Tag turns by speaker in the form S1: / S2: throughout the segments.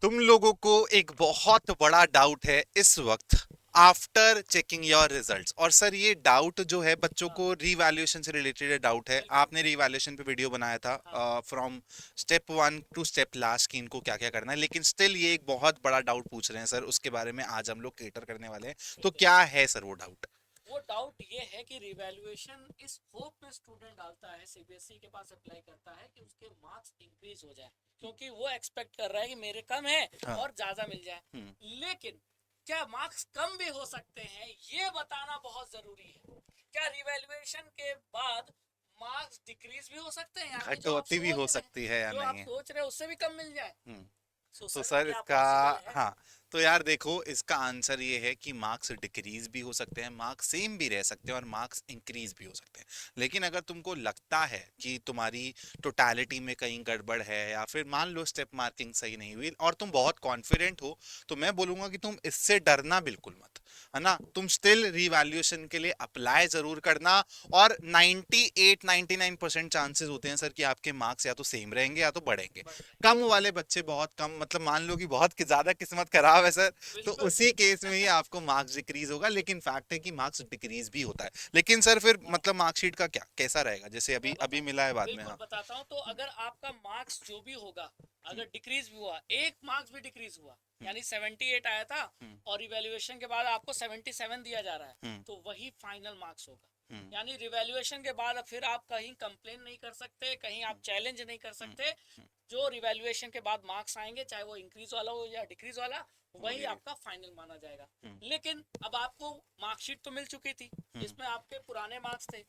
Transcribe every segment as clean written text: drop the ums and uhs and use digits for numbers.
S1: तुम लोगों को एक बहुत बड़ा डाउट है इस वक्त आफ्टर चेकिंग योर रिजल्ट्स। और सर ये डाउट जो है बच्चों
S2: हाँ,
S1: को रीवैल्यूएशन से रिलेटेड डाउट है।
S2: बिल्कुल।
S1: आपने रीवैल्यूएशन पे वीडियो बनाया था
S2: हाँ,
S1: from step one two step last की इनको क्या क्या करना है, लेकिन स्टिल ये एक बहुत बड़ा डाउट पूछ रहे हैं सर, उसके बारे में आज हम लोग केटर करने वाले हैं। तो
S2: ठीक है।
S1: क्या है सर वो डाउट?
S2: वो डाउट ये है कि रिवैल्यूएशन इस होप में स्टूडेंट डालता है, सीबीएसई के पास अप्लाई करता है कि उसके मार्क्स इंक्रीज हो जाए, क्योंकि वो एक्सपेक्ट कर रहा है कि मेरे कम है
S1: हाँ।
S2: और ज्यादा मिल जाए।
S1: हम्म।
S2: लेकिन क्या मार्क्स कम भी हो सकते हैं, ये बताना बहुत जरूरी है। क्या रिवैल्यूएशन के बाद मार्क्स डिक्रीज भी हो सकते हैं, यानी जो आप
S1: कटौती भी हो
S2: सोच रहे हैं,
S1: सकती है या
S2: जो आप
S1: नहीं?
S2: सोच रहे हैं उससे भी कम मिल जाए।
S1: हम्म।
S2: सो
S1: तो
S2: सर,
S1: सर
S2: क्या
S1: इसका,
S2: पॉसिबल है?
S1: हाँ, तो यार देखो इसका आंसर ये है कि मार्क्स डिक्रीज भी हो सकते हैं, मार्क्स सेम भी रह सकते हैं और मार्क्स इंक्रीज भी हो सकते हैं। लेकिन अगर तुमको लगता है कि तुम्हारी टोटालिटी में कहीं गड़बड़ है या फिर मान लो स्टेप मार्किंग सही नहीं हुई और तुम बहुत कॉन्फिडेंट हो, तो मैं बोलूंगा कि तुम इससे डरना बिल्कुल मत, है ना। तुम स्टिल रिवैल्यूएशन के लिए अप्लाई जरूर करना। और 98 99% चांसेस होते हैं सर कि आपके मार्क्स या तो सेम रहेंगे या तो बढ़ेंगे।
S2: बढ़ रहे
S1: कम वाले बच्चे, बहुत कम, मतलब मान लो कि बहुत ज्यादा किस्मत खराब है सर,
S2: हैं।
S1: तो
S2: बिल्कुल।
S1: उसी केस में ही आपको मार्क्स डिक्रीज होगा। लेकिन फैक्ट है कि मार्क्स डिक्रीज भी होता है। लेकिन सर फिर
S2: हाँ,
S1: मतलब मार्कशीट का क्या कैसा रहेगा, जैसे अभी
S2: मैं
S1: अभी
S2: बताऊं,
S1: मिला है बाद में?
S2: बिल्कुल
S1: हाँ।
S2: बताता हूं। तो अगर आपका मार्क्स जो भी होगा,
S1: हम्म।
S2: अगर डिक्रीज भी हुआ, एक मार्क्स भी डिक्रीज हुआ,
S1: हम्म।
S2: यानी 78 आया था
S1: हम्म।
S2: और रिवैल्यूएशन के बाद आपको 77 दिया जा रहा है,
S1: हम्म।
S2: तो वही फाइनल मार्क्स होगा।
S1: हम्म।
S2: यानी रिवैल्यूएशन के बाद अब फिर आप कहीं कंप्लेन नहीं कर सकते, कहीं आप चैलेंज नहीं कर
S1: हम्म।
S2: सकते।
S1: हम्म।
S2: जो रिवैल्यूएशन के बाद मार्क्स आएंगे, चाहे वो इंक्रीज वाला हो या डिक्रीज वाला, वही
S1: वही।
S2: आपका फाइनल माना जाएगा।
S1: हम्म।
S2: लेकिन अब आपको मार्कशीट तो मिल चुकी थी
S1: हम्म।
S2: जिसमें आपके पुराने मार्क्स थे,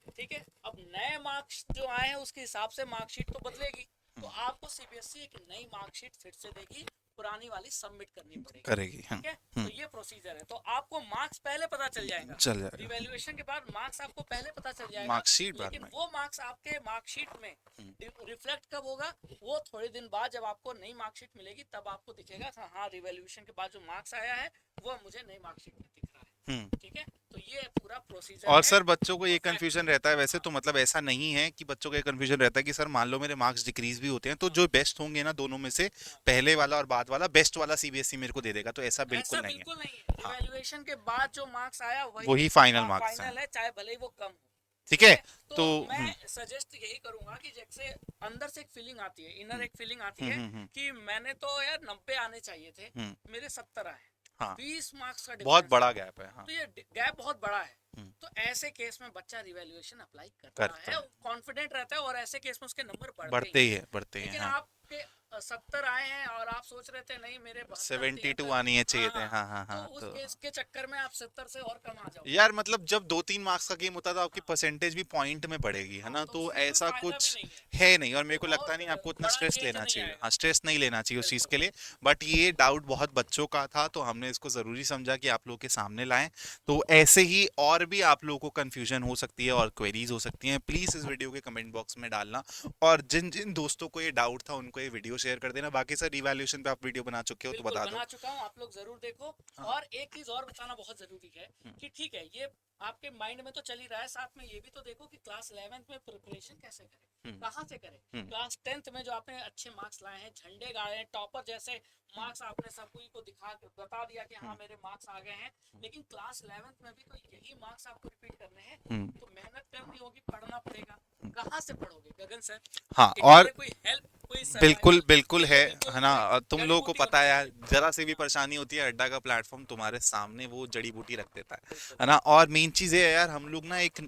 S2: ठीक है। अब नए मार्क्स जो आए हैं उसके हिसाब से मार्कशीट तो बदलेगी, तो
S1: हम्म।
S2: आपको सीबीएसई एक नई मार्कशीट फिर से देगी, पुरानी वाली सबमिट करनी पड़ेगी।
S1: करेगी, हाँ।
S2: ठीक है, तो
S1: हम्म।
S2: ये प्रोसीजर है। तो आपको मार्क्स पहले पता चल जाएगा,
S1: चल जाएगा।
S2: रिवैल्यूएशन के बाद मार्क्स आपको पहले पता चल जाएगा।
S1: मार्कशीट बाद
S2: लेकिन
S1: में।
S2: वो मार्क्स आपके मार्कशीट में
S1: हम्म।
S2: रिफ्लेक्ट कब होगा? वो थोड़े दिन बाद जब आपको नई मार्कशीट मिलेगी, तब आपको दिखेगा था, हाँ रिवैल्यूएशन के बाद जो मार्क्स आया है वो मुझे नई मार्कशीट में दिख रहा है।
S1: हम्म।
S2: ठीक है, तो ये पूरा प्रोसीजर
S1: और
S2: है
S1: सर बच्चों को
S2: और
S1: ये
S2: फैक्ट है।
S1: कंफ्यूजन रहता है वैसे
S2: हाँ,
S1: तो, मतलब ऐसा नहीं है कि बच्चों को ये कंफ्यूजन रहता है कि सर मान लो मेरे मार्क्स डिक्रीज भी होते हैं तो
S2: हाँ,
S1: जो बेस्ट होंगे ना दोनों में से,
S2: हाँ।
S1: पहले वाला और बाद वाला, बेस्ट वाला सीबीएसई मेरे को दे देगा, तो ऐसा बिल्कुल
S2: ऐसा
S1: नहीं है।
S2: बिल्कुल नहीं है।
S1: हाँ।
S2: रिवैल्यूएशन के बाद जो मार्क्स आया वही
S1: वही फाइनल मार्क्स हैं।
S2: फाइनल है, चाहे भले ही वो कम हो।
S1: ठीक
S2: ठीक
S1: है।
S2: है, तो
S1: तो
S2: मैं सजेस्ट यही करूंगा कि जैसे अंदर से एक फीलिंग आती है, इनर
S1: हम्म।
S2: एक फीलिंग आती
S1: हम्म।
S2: है
S1: हम्म।
S2: कि मैंने तो यार 90 आने चाहिए थे,
S1: हम्म।
S2: मेरे 70 आए,
S1: हाँ।
S2: 20 मार्क्स का
S1: बहुत
S2: डिफरेंस है।
S1: बड़ा गैप है, हाँ।
S2: तो ये गैप बहुत बड़ा है।
S1: हम्म।
S2: तो ऐसे केस में बच्चा रिवैल्यूएशन अप्लाई करता
S1: करता
S2: है,
S1: है।
S2: कॉन्फिडेंट रहता है, और ऐसे केस में उसके नंबर बढ़ते ही
S1: बढ़ते ही
S2: हैं।
S1: है, बढ़ते ही है,
S2: लेकिन
S1: हाँ।
S2: आपके 70 आए हैं और आप सोच रहे थे नहीं मेरे 72
S1: 72
S2: 73,
S1: आनी है चाहिए थे,
S2: हाँ,
S1: हाँ हाँ
S2: तो
S1: हाँ।
S2: उस
S1: तो
S2: केस के चक्कर में आप 70 से और कम आ जाओगे।
S1: यार मतलब जब 2-3 मार्क्स का गेम होता था आपकी
S2: हाँ,
S1: परसेंटेज भी पॉइंट में बढ़ेगी, है
S2: हाँ,
S1: ना,
S2: तो
S1: तो
S2: उसमें कोई
S1: ऐसा
S2: फायदा भी
S1: कुछ
S2: नहीं है।
S1: है नहीं। और मेरे
S2: कोई
S1: को लगता
S2: बहुत
S1: नहीं आपको उतना
S2: बड़ा
S1: स्ट्रेस
S2: चेंज
S1: लेना
S2: नहीं
S1: चाहिए, हाँ,
S2: आएगा।
S1: स्ट्रेस नहीं लेना चाहिए उस चीज़
S2: बिल्कुल।
S1: के लिए। बट ये डाउट बहुत बच्चों का था तो हमने इसको ज़रूरी समझा कि आप लोगों के सामने लाएं। तो ऐसे ही और भी आप लोगों को कन्फ्यूजन हो सकती है और क्वेरीज हो सकती हैं, प्लीज़ इस वीडियो के कमेंट बॉक्स में डालना। और जिन जिन दोस्तों को ये डाउट था उनको ये वीडियो शेयर कर देना। बाकी सर रिवैल्यूएशन पे आप वीडियो बना चुके हो तो
S2: बिल्कुल
S1: बता दो।
S2: बना चुका हूँ, आप लोग जरूर देखो।
S1: हाँ।
S2: और एक चीज और बताना बहुत जरूरी है कि ठीक है, ये आपके माइंड में तो चल ही रहा है, साथ में ये भी तो देखो कि क्लास 11th में प्रिपरेशन कैसे करें,
S1: हम्म।
S2: कहाँ से करें।
S1: हम्म।
S2: क्लास 10th में जो आपने अच्छे मार्क्स लाए हैं, झंडे गाड़े हैं, टॉपर जैसे
S1: हम्म।
S2: मार्क्स आपने सबको को दिखा बता दिया कि हाँ
S1: हम्म।
S2: मेरे मार्क्स आ गए हैं, लेकिन क्लास 11th में भी तो यही मार्क्स आपको रिपीट करने हैं।
S1: हम्म।
S2: तो मेहनत करनी होगी, पढ़ना पड़ेगा। कहाँ से पढ़ोगे गगन सर?
S1: हाँ।
S2: इसके
S1: और
S2: लिए कोई हेल्प, कोई
S1: बिल्कुल
S2: सर्वाइवल
S1: बिल्कुल
S2: किट
S1: है
S2: बिल्कुल
S1: है ना।
S2: कोई
S1: तुम
S2: जड़ी
S1: लोगों को
S2: बूटी
S1: पता
S2: होनी
S1: है यार,
S2: चाहिए।
S1: जरा सी भी
S2: हाँ,
S1: परेशानी होती है, अड्डा का प्लेटफॉर्म तुम्हारे सामने वो जड़ी बूटी रख देता
S2: बिल्कुल।
S1: है ना। और मेन चीज ये है यार, हम लोग ना एक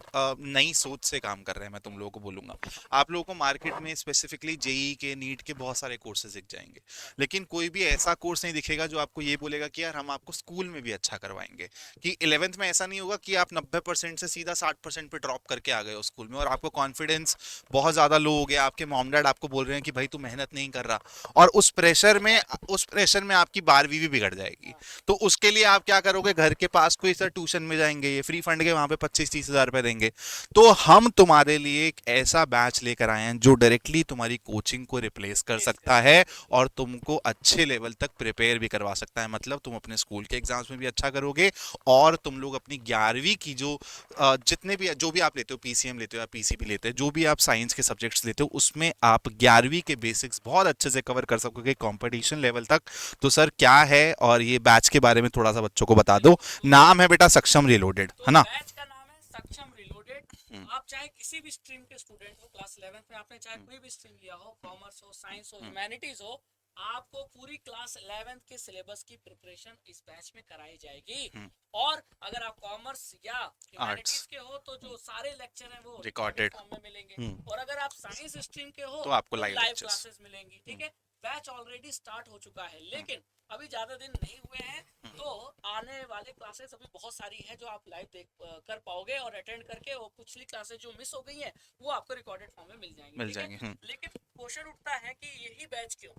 S1: नई सोच से काम कर रहे हैं, मैं तुम लोगों को बोलूंगा। आप लोगों को मार्केट में स्पेसिफिकली जेई के, नीट के बहुत सारे कोर्सेज दिख जाएंगे,
S2: हाँ,
S1: लेकिन कोई भी ऐसा कोर्स नहीं दिखेगा जो आपको ये बोलेगा कि यार हम आपको स्कूल में भी अच्छा करवाएंगे।
S2: हाँ,
S1: कि 11th में ऐसा नहीं होगा कि आप 90% से सीधा 60% पे ड्रॉप करके आ गए हो स्कूल में और आपको कॉन्फिडेंस बहुत ज्यादा लो हो गया, आपके मॉम डैड आपको बोल रहे हैं कि भाई तू मेहनत नहीं कर रहा, और उस प्रेशर में आपकी 12वीं भी बिगड़ जाएगी।
S2: हाँ,
S1: तो उसके लिए आप क्या करोगे, घर के पास कोई सर ट्यूशन में जाएंगे, ये फ्री फंड के वहां पे 25-30 हजार रुपए देंगे। तो हम तुम्हारे लिए एक ऐसा बैच लेकर आए हैं जो डायरेक्टली तुम्हारी कोचिंग को रिप्लेस कर सकता है और तुमको अच्छे लेवल तक प्रिपेयर भी करवा सकता है। मतलब तुम अपने स्कूल के एग्जाम्स में भी अच्छा करोगे और तुम लोग अपनी 11वीं की जो जितने भी जो भी आप लेते हो, पीसीएम लेते हो या पीसीबी लेते हो, जो भी आप साइंस के सब्जेक्ट्स लेते हो, उसमें आप 11वीं के बेसिक्स बहुत अच्छे से कवर कर सकोगे कंपटीशन लेवल तक। तो सर क्या है, और ये बैच के बारे में थोड़ा सा बच्चों को बता दो। नाम है बेटा सक्षम रिलोडेड,
S2: तो
S1: है ना?
S2: बैच का नाम है सक्षम रिलोडेड। आप चाहे किसी भी स्ट्रीम के स्टूडेंट हो, क्लास 11th में आपने चाहे कोई भी स्ट्रीम लिया हो, कॉमर्स हो, साइंस हो, ह्यूमैनिटीज हो, आपको पूरी क्लास 11th के सिलेबस की प्रिपरेशन इस बैच में कराई जाएगी। और अगर आप कॉमर्स या ह्यूमैनिटीज के हो तो जो सारे लेक्चर हैं वो
S1: रिकॉर्डेड
S2: फॉर्म में मिलेंगे, और अगर आप साइंस स्ट्रीम के हो
S1: तो आपको लाइव
S2: क्लासेस मिलेंगी। ठीक है, बैच ऑलरेडी स्टार्ट हो चुका है, लेकिन अभी ज्यादा दिन नहीं हुए हैं, तो आने वाले क्लासेस अभी बहुत सारी है जो आप लाइव देख कर पाओगे और अटेंड करके, वो पिछली क्लासेस जो मिस हो गई है वो आपको रिकॉर्डेड फॉर्म में मिल जाएंगी। लेकिन क्वेश्चन उठता है कि यही बैच क्यों?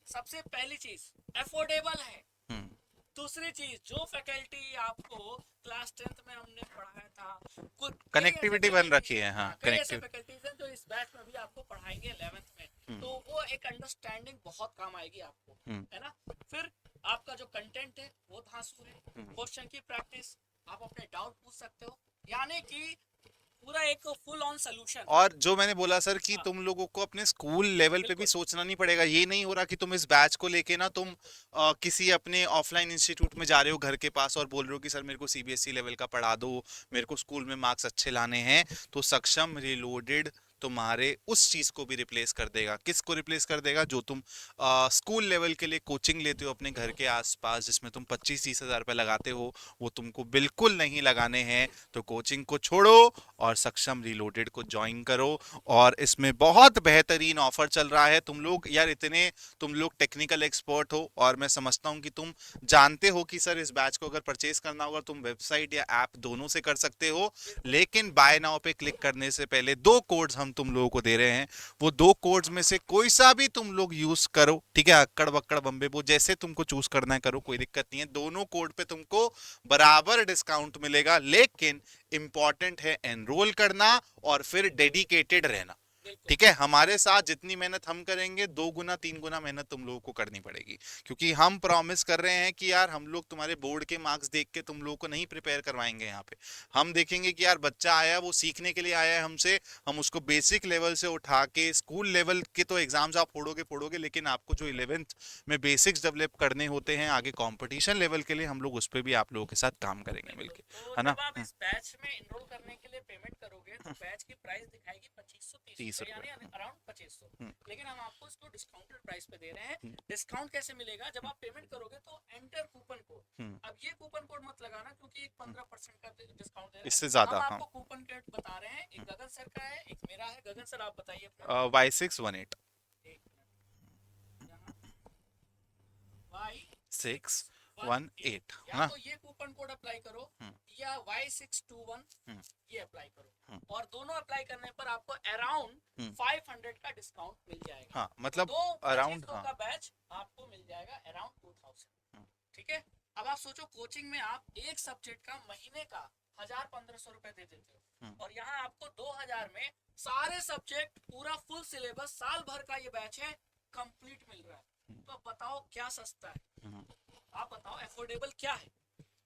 S2: सबसे पहली चीज एफोर्डेबल है। दूसरी चीज, जो फैकल्टी आपको क्लास 10th में हमने पढ़ाया था, कुछ
S1: कनेक्टिविटी बन रखी है। हाँ,
S2: कई ऐसे फैकल्टीज हैं जो इस बैच में भी आपको पढ़ाएंगे 11th में, तो वो एक अंडरस्टैंडिंग बहुत काम आएगी आपको, है ना। फिर आपका जो कंटेंट है वो धांसू है, क्वेश्चन की प्रैक्टिस, आप अपने डाउट पूछ सकते हो, यानी कि पूरा एक फुल ऑन सोल्यूशन।
S1: और जो मैंने बोला सर कि तुम लोगों को अपने स्कूल लेवल पे भी सोचना नहीं पड़ेगा। ये नहीं हो रहा कि तुम इस बैच को लेके ना तुम किसी अपने ऑफलाइन इंस्टीट्यूट में जा रहे हो घर के पास और बोल रहे हो कि सर मेरे को सीबीएसई लेवल का पढ़ा दो, मेरे को स्कूल में मार्क्स अच्छे लाने हैं। तो सक्षम रिलोडेड तुम्हारे उस चीज को भी रिप्लेस कर देगा। किसको रिप्लेस कर देगा? जो तुम स्कूल लेवल के लिए कोचिंग लेते हो अपने घर के आसपास, जिसमें तुम 25-30 हजार रुपए लगाते हो, वो तुमको बिल्कुल नहीं लगाने हैं। तो कोचिंग को छोड़ो और सक्षम रिलोडेड को ज्वाइन करो। और इसमें बहुत बेहतरीन ऑफर चल रहा है। तुम लोग यार इतने तुम लोग टेक्निकल एक्सपर्ट हो और मैं समझता हूं कि तुम जानते हो कि सर इस बैच को अगर परचेज करना होगा तुम वेबसाइट या ऐप दोनों से कर सकते हो। लेकिन बाय नाउ पे क्लिक करने से पहले दो कोड्स हम तुम लोगों को दे रहे हैं। वो दो कोड्स में से कोई सा भी तुम लोग यूज करो, ठीक है? अक्कड़ बक्कड़ बम्बे वो जैसे तुमको चूज करना है करो, कोई दिक्कत नहीं है। दोनों कोड पे तुमको बराबर डिस्काउंट मिलेगा। लेकिन इंपॉर्टेंट है एनरोल करना और फिर डेडिकेटेड रहना। ठीक है, हमारे साथ जितनी मेहनत हम करेंगे 2 गुना 3 गुना मेहनत तुम लोगों को करनी पड़ेगी, क्योंकि हम प्रॉमिस कर रहे हैं कि यार हम लोग तुम्हारे बोर्ड के मार्क्स देख के तुम लोगों को नहीं प्रिपेयर करवाएंगे। यहाँ पे हम देखेंगे कि यार बच्चा आया, वो सीखने के लिए आया है हमसे, हम उसको बेसिक लेवल से उठा के स्कूल लेवल के तो एग्जाम्स आप फोड़ोगे, लेकिन आपको जो 11th में बेसिक्स डेवलप करने होते हैं आगे कॉम्पिटिशन लेवल के लिए, हम लोग उस पर भी आप लोगों के साथ काम करेंगे मिलके, है ना।
S2: जब आप इस बैच में एनरोल करने के लिए पेमेंट करोगे तो बैच की प्राइस दिखाएगी 2530 यानी अराउंड 2500, लेकिन हम आपको इसको डिस्काउंटेड प्राइस पे दे रहे हैं। डिस्काउंट कैसे मिलेगा? जब आप पेमेंट करोगे तो एंटर कूपन कोड, अब ये कूपन कोड मत लगाना क्योंकि 15% का डिस्काउंट दे रहे हैं,
S1: इससे ज्यादा।
S2: हम आपको कूपन कोड बता रहे हैं। एक गगन सर का है, एक मेरा है। गगन सर आप बताइए अपना।
S1: Y618 Y618, है
S2: या
S1: ना।
S2: तो ये कूपन कोड अप्लाई करो या Y621 ये अप्लाई करो, और दोनों अप्लाई करने पर आपको अराउंड 500 का डिस्काउंट मिल जाएगा।
S1: हाँ, मतलब
S2: तो
S1: अराउंड
S2: का बैच आपको मिल जाएगा अराउंड 2000। ठीक है, अब आप सोचो कोचिंग में आप एक सब्जेक्ट का महीने का 1000-1500 रुपए दे देते हो, और यहाँ आपको 2000 में सारे सब्जेक्ट पूरा फुल सिलेबस साल भर का ये बैच है कंप्लीट मिल रहा है। तो बताओ क्या सस्ता है? आप बताओ एफोर्डेबल क्या है?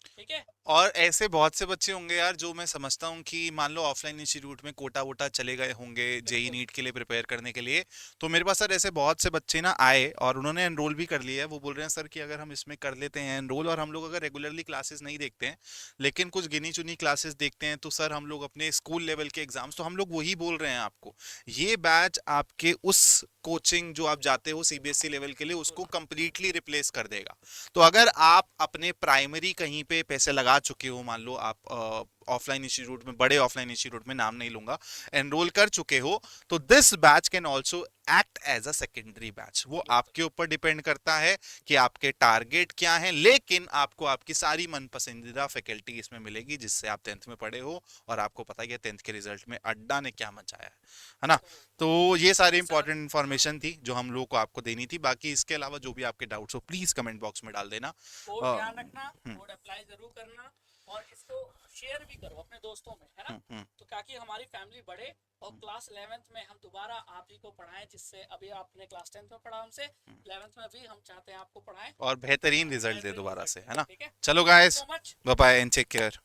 S2: ठीक है।
S1: और ऐसे बहुत से बच्चे होंगे यार जो मैं समझता हूँ कि मान लो ऑफलाइन इंस्टीट्यूट में कोटा वोटा चले गए होंगे जेई नीट के लिए प्रिपेयर करने के लिए। तो मेरे पास सर ऐसे बहुत से बच्चे ना आए और उन्होंने एनरोल भी कर लिया है। वो बोल रहे हैं सर कि अगर हम इसमें कर लेते हैं एनरोल, और हम लोग अगर रेगुलरली क्लासेस नहीं देखते हैं लेकिन कुछ गिनी चुनी क्लासेस देखते हैं, तो सर हम लोग अपने स्कूल लेवल के एग्जाम्स, तो हम लोग वही बोल रहे हैं आपको, ये बैच आपके उस कोचिंग जो आप जाते हो सीबीएसई लेवल के लिए उसको कंप्लीटली रिप्लेस कर देगा। तो अगर आप अपने प्राइमरी कहीं पे पैसे लगा चुके हो, मान लो आप ऑफलाइन इंस्टीट्यूट में, बड़े ऑफलाइन इंस्टीट्यूट में, नाम नहीं लूंगा, एनरोल कर चुके हो, तो this batch can also act as a secondary batch. वो आपके ऊपर डिपेंड करता है कि आपके टारगेट क्या हैं, लेकिन आपको आपकी सारी मन पसंदीदा फैकल्टी इसमें मिलेगी जिससे आप 10th में पढ़े हो, और आपको पता है 10th के रिजल्ट में अड्डा ने क्या मचाया है ना। तो ये सारी इंपॉर्टेंट इन्फॉर्मेशन थी जो हम लोग को आपको देनी थी। बाकी इसके अलावा जो भी आपके डाउट्स हो प्लीज कमेंट बॉक्स में डाल देना।
S2: कोड ध्यान रखना, कोड अप्लाई जरूर करना, और इसको शेयर भी करो अपने दोस्तों में, है ना। तो ताकि हमारी फैमिली बढ़े और क्लास 11th में हम दोबारा आप ही को पढ़ाएं, जिससे अभी आपने क्लास 10th में पढ़ा हमसे, 11th में भी हम चाहते हैं आपको पढ़ाएं
S1: और बेहतरीन
S2: हाँ,
S1: रिजल्ट दे
S2: बेहतरीन
S1: दोबारा
S2: रिजल्ट
S1: से,
S2: दें,
S1: है ना।
S2: ठीक है।
S1: चलो
S2: thank you
S1: guys,
S2: so much.
S1: Bye bye and take care.